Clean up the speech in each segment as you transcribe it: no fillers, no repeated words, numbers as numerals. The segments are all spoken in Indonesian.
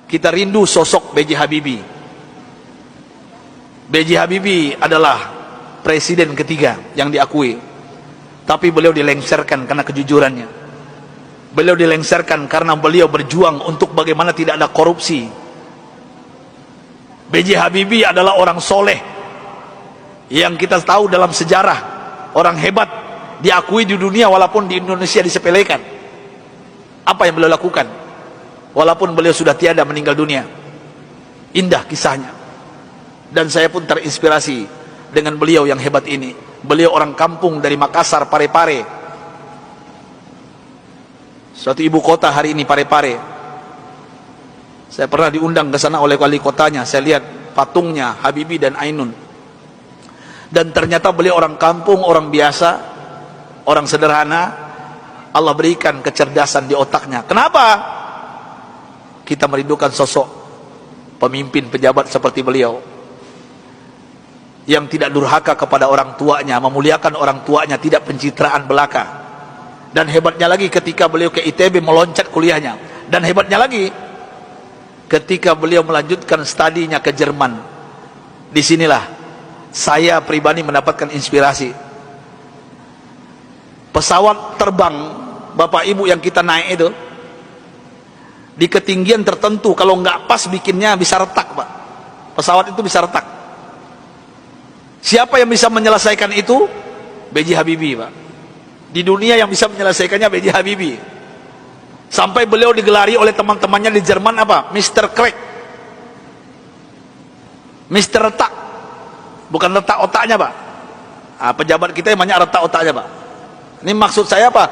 kita rindu sosok B.J. Habibie. B.J. Habibie adalah presiden ketiga yang diakui, tapi beliau dilengsarkan karena kejujurannya. Beliau dilengsarkan karena beliau berjuang untuk bagaimana tidak ada korupsi. B.J. Habibie adalah orang soleh yang kita tahu dalam sejarah, orang hebat, diakui di dunia walaupun di Indonesia disepelekan. Apa yang beliau lakukan walaupun beliau sudah tiada, meninggal dunia? Indah kisahnya, dan saya pun terinspirasi dengan beliau yang hebat ini. Beliau orang kampung dari Makassar, Parepare, suatu ibu kota hari ini, Parepare. Saya pernah diundang ke sana oleh wali kotanya. Saya lihat patungnya Habibie dan Ainun, dan ternyata beliau orang kampung, orang biasa, orang sederhana. Allah berikan kecerdasan di otaknya. Kenapa? Kita merindukan sosok pemimpin pejabat seperti beliau, yang tidak durhaka kepada orang tuanya, memuliakan orang tuanya, tidak pencitraan belaka. Dan hebatnya lagi ketika beliau ke ITB meloncat kuliahnya. Dan hebatnya lagi ketika beliau melanjutkan studinya ke Jerman. Disinilah saya pribadi mendapatkan inspirasi. Pesawat terbang Bapak Ibu yang kita naik itu, di ketinggian tertentu kalau nggak pas bikinnya bisa retak, Pak. Pesawat itu bisa retak. Siapa yang bisa menyelesaikan itu? B.J. Habibie, Pak. Di dunia yang bisa menyelesaikannya B.J. Habibie. Sampai beliau digelari oleh teman-temannya di Jerman apa? Mr. Crack, Mr. Retak. Bukan retak otaknya, Pak. Nah, pejabat kita yang banyak retak otaknya, Pak. Ini maksud saya apa?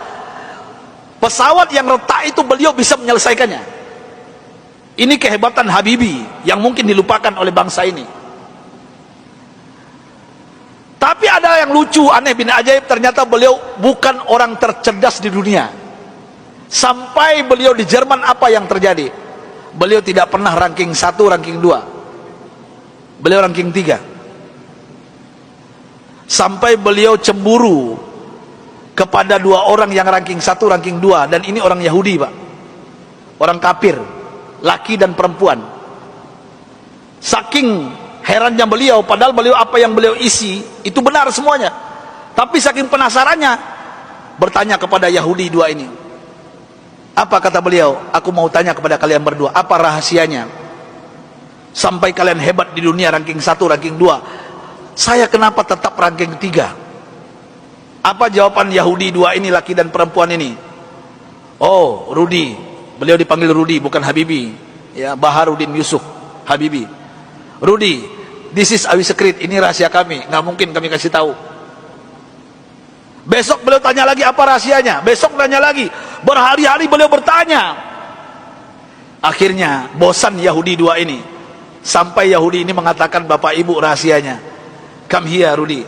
Pesawat yang retak itu beliau bisa menyelesaikannya. Ini kehebatan Habibie yang mungkin dilupakan oleh bangsa ini. Tapi ada yang lucu, aneh bin ajaib, ternyata beliau bukan orang tercerdas di dunia. Sampai beliau di Jerman, apa yang terjadi? Beliau tidak pernah ranking 1, ranking 2. Beliau ranking 3. Sampai beliau cemburu kepada 2 orang yang ranking 1, ranking 2, dan ini orang Yahudi, Pak. Orang kafir, laki dan perempuan. Saking herannya beliau, padahal beliau apa yang beliau isi itu benar semuanya. Tapi saking penasarannya, bertanya kepada Yahudi 2 ini. Apa kata beliau? Aku mau tanya kepada kalian berdua, apa rahasianya sampai kalian hebat di dunia, ranking 1, ranking 2? Saya kenapa tetap ranking 3? Apa jawaban Yahudi 2 ini, laki dan perempuan ini? Oh, Rudi. Beliau dipanggil Rudi, bukan Habibie. Ya, Baharudin Yusuf Habibie. Rudi, this is our secret. Ini rahasia kami, nggak mungkin kami kasih tahu. Besok beliau tanya lagi, apa rahasianya? Besok tanya lagi. Berhari-hari beliau bertanya. Akhirnya bosan Yahudi 2 ini. Sampai Yahudi ini mengatakan, Bapak Ibu, rahasianya. Come here, Rudi.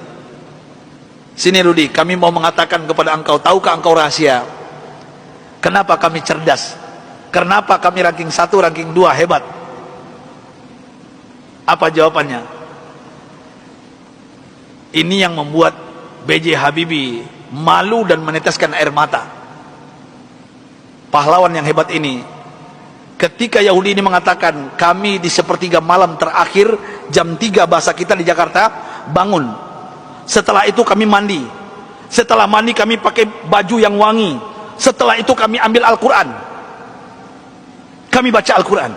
Sini, Rudi, kami mau mengatakan kepada engkau, tahukah engkau rahasia kenapa kami cerdas? Kenapa kami ranking 1, ranking 2 hebat? Apa jawabannya? Ini yang membuat B.J. Habibie malu dan meneteskan air mata. Pahlawan yang hebat ini, ketika Yahudi ini mengatakan, kami di sepertiga malam terakhir, jam 3 bahasa kita di Jakarta, bangun. Setelah itu kami mandi. Setelah mandi kami pakai baju yang wangi. Setelah itu kami ambil Al-Quran. Kami baca Al-Quran.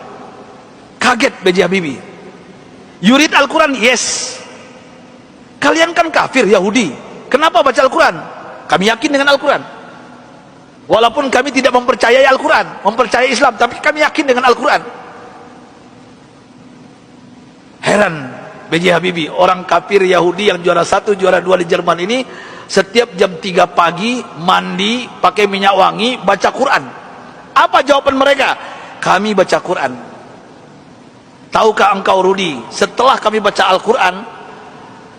Kaget B.J. Habibie. You read Al-Quran? Yes. Kalian kan kafir Yahudi, kenapa baca Al-Quran? Kami yakin dengan Al-Quran. Walaupun kami tidak mempercayai Al-Quran, mempercayai Islam, tapi kami yakin dengan Al-Quran. Heran B.J. Habibie, orang kafir Yahudi yang juara 1, juara 2 di Jerman ini, setiap jam 3 pagi mandi, pakai minyak wangi, baca Quran. Apa jawaban mereka? Kami baca Quran. Tahukah engkau, Rudi, setelah kami baca Al-Quran,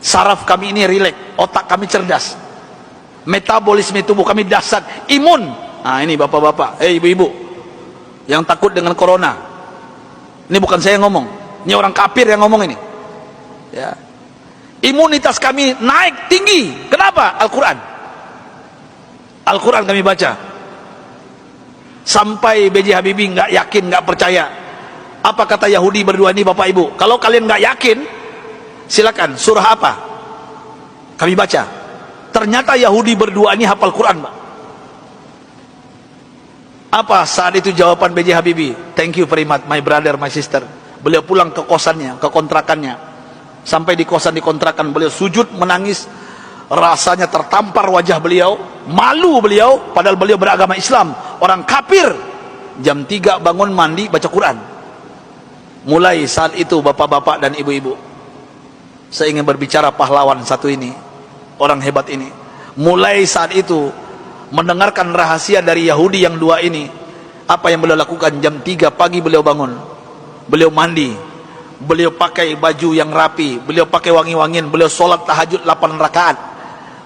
saraf kami ini rileks, otak kami cerdas, metabolisme tubuh kami dahsyat, imun. Nah ini bapak-bapak, ibu-ibu yang takut dengan corona, ini bukan saya yang ngomong, ini orang kafir yang ngomong ini. Ya. Imunitas kami naik tinggi. Kenapa? Al-Quran. Al-Quran kami baca. Sampai B.J. Habibie nggak yakin, nggak percaya. Apa kata Yahudi berdua ini Bapak Ibu? Kalau kalian nggak yakin, silakan. Surah apa? Kami baca. Ternyata Yahudi berdua ini hafal Quran, Pak. Apa saat itu jawaban B.J. Habibie? Thank you very much, my brother, my sister. Beliau pulang ke kosannya, ke kontrakannya. Sampai di kosan di kontrakan, beliau sujud menangis. Rasanya tertampar wajah beliau, malu beliau, padahal beliau beragama Islam, orang kafir. Jam 3 bangun, mandi, baca Quran. Mulai saat itu bapak-bapak dan ibu-ibu, saya ingin berbicara pahlawan satu ini, orang hebat ini. Mulai saat itu mendengarkan rahasia dari Yahudi yang dua ini, apa yang beliau lakukan? Jam 3 pagi beliau bangun, beliau mandi, beliau pakai baju yang rapi, beliau pakai wangi-wangian, beliau sholat tahajud 8 rakaat,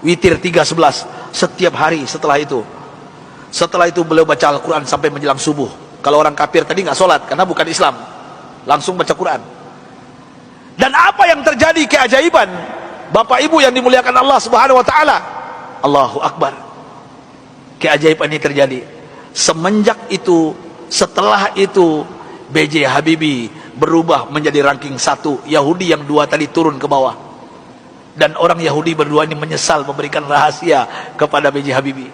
witir 3:11 setiap hari. Setelah itu beliau baca Al-Quran sampai menjelang subuh. Kalau orang kafir tadi nggak sholat karena bukan Islam, langsung baca Quran. Dan apa yang terjadi keajaiban, Bapak Ibu yang dimuliakan Allah Subhanahu wa taala, Allahu Akbar. Keajaiban ini terjadi. Semenjak itu, setelah itu, B.J. Habibie berubah menjadi ranking 1. Yahudi yang dua tadi turun ke bawah. Dan orang Yahudi berdua ini menyesal memberikan rahasia kepada B.J. Habibie.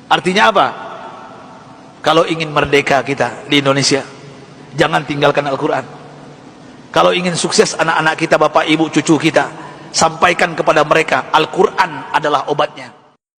Artinya apa? Kalau ingin merdeka kita di Indonesia, jangan tinggalkan Al-Quran. Kalau ingin sukses anak-anak kita, bapak, ibu, cucu kita, sampaikan kepada mereka Al-Quran adalah obatnya.